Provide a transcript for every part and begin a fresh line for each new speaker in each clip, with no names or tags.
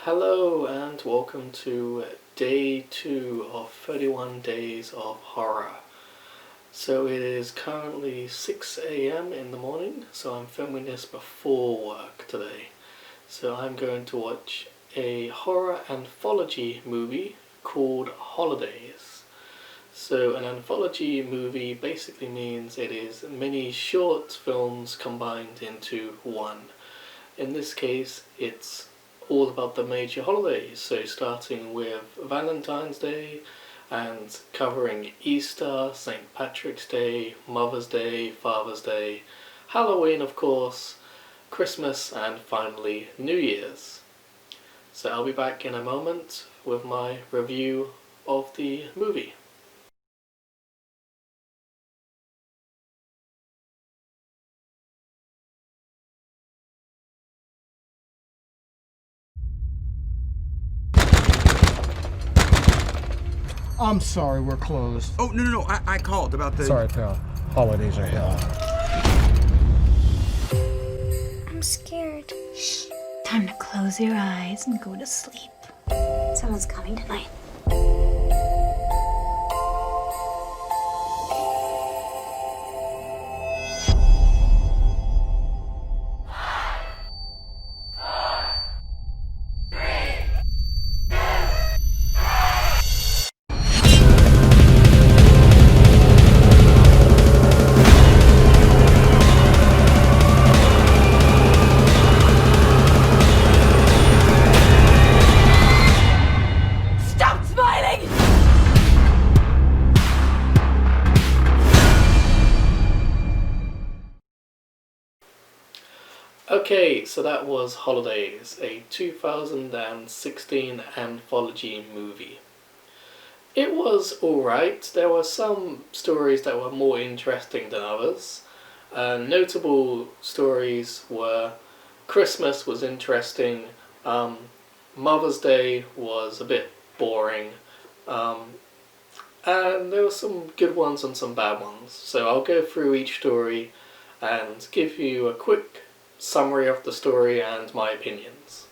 Hello and welcome to day 2 of 31 Days of Horror. So it is currently 6 a.m. in the morning, so I'm filming this before work today. So I'm going to watch a horror anthology movie called Holidays. So an anthology movie basically means it is many short films combined into one. In this case, it's all about the major holidays, so starting with Valentine's Day and covering Easter, St. Patrick's Day, Mother's Day, Father's Day, Halloween of course, Christmas and finally New Year's. So I'll be back in a moment with my review of the movie.
I'm sorry, we're closed.
Oh, no, I called about the...
Sorry, pal. Holidays are hell.
I'm scared.
Shh. Time to close your eyes and go to sleep.
Someone's coming tonight.
Stop smiling!
Okay, so that was Holidays, a 2016 anthology movie. It was alright. There were some stories that were more interesting than others. Notable stories were Christmas was interesting, Mother's Day was a bit boring, and there were some good ones and some bad ones. So I'll go through each story and give you a quick summary of the story and my opinions.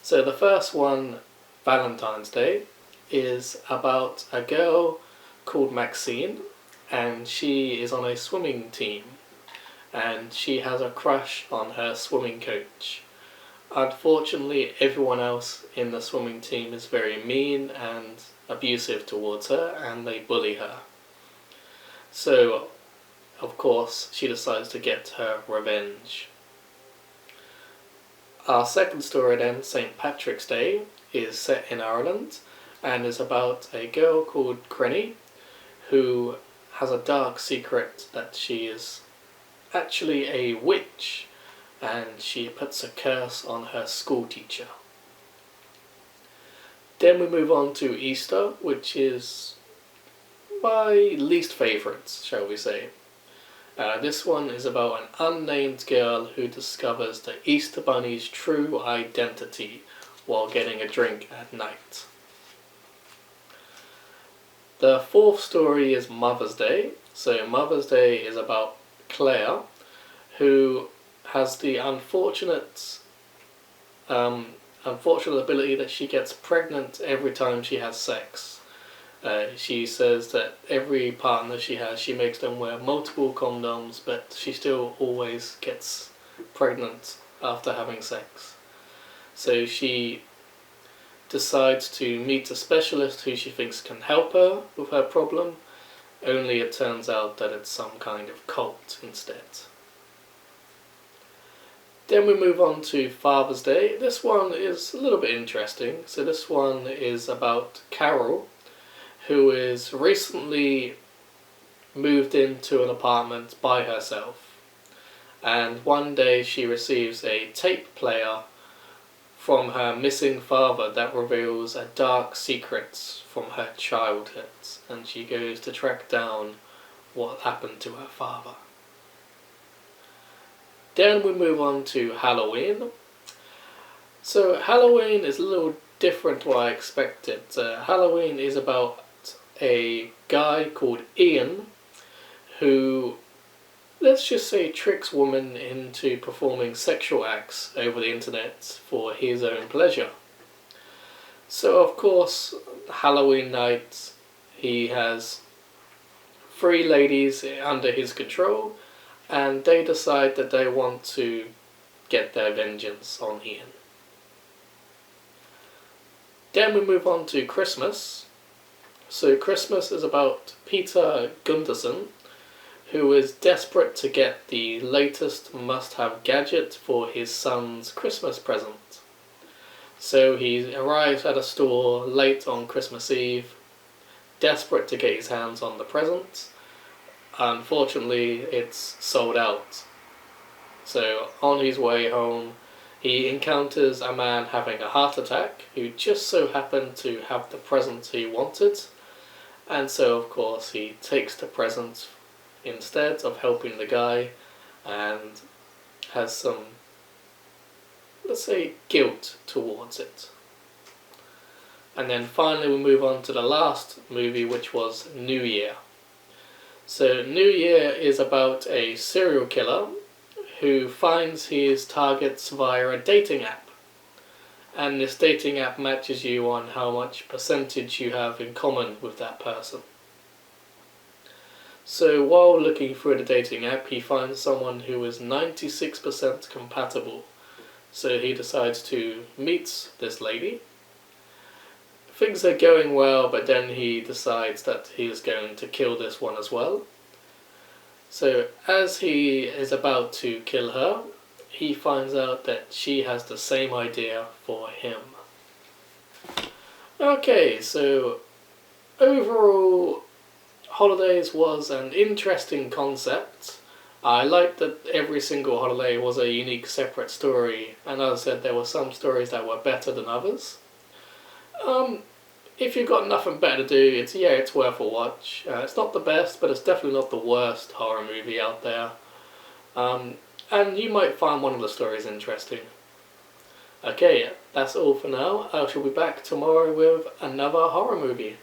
So the first one, Valentine's Day, is about a girl called Maxine, and she is on a swimming team, and she has a crush on her swimming coach. Unfortunately, everyone else in the swimming team is very mean and abusive towards her, and they bully her. So, of course, she decides to get her revenge. Our second story then, St. Patrick's Day, is set in Ireland and is about a girl called Granny who has a dark secret that she is actually a witch, and she puts a curse on her school teacher. Then we move on to Easter, which is my least favourite, shall we say. This one is about an unnamed girl who discovers the Easter Bunny's true identity while getting a drink at night. The fourth story is Mother's Day. So Mother's Day is about Claire, who has the unfortunate ability that she gets pregnant every time she has sex. She says that every partner she has, she makes them wear multiple condoms, but she still always gets pregnant after having sex. So she decides to meet a specialist who she thinks can help her with her problem, only it turns out that it's some kind of cult instead. Then we move on to Father's Day. This one is a little bit interesting. So this one is about Carol, who is recently moved into an apartment by herself. And one day she receives a tape player from her missing father that reveals a dark secret from her childhood. And she goes to track down what happened to her father. Then we move on to Halloween. So Halloween is a little different to what I expected. Halloween is about a guy called Ian who, let's just say, tricks women into performing sexual acts over the internet for his own pleasure. So of course, Halloween night, he has 3 ladies under his control, and they decide that they want to get their vengeance on Ian. Then we move on to Christmas. So Christmas is about Peter Gunderson, who is desperate to get the latest must-have gadget for his son's Christmas present. So he arrives at a store late on Christmas Eve, desperate to get his hands on the present. Unfortunately, it's sold out. So on his way home, he encounters a man having a heart attack who just so happened to have the present he wanted. And so of course he takes the present instead of helping the guy, and has some, let's say, guilt towards it. And then finally we move on to the last movie, which was New Year. So New Year is about a serial killer who finds his targets via a dating app. And this dating app matches you on how much percentage you have in common with that person. So while looking through the dating app, he finds someone who is 96% compatible. So he decides to meet this lady. Things are going well, but then he decides that he is going to kill this one as well. So as he is about to kill her, he finds out that she has the same idea for him. Okay, so overall, Holidays was an interesting concept. I liked that every single holiday was a unique separate story, and as I said, there were some stories that were better than others. If you've got nothing better to do, it's worth a watch. It's not the best, but it's definitely not the worst horror movie out there. And you might find one of the stories interesting. Okay, that's all for now. I shall be back tomorrow with another horror movie.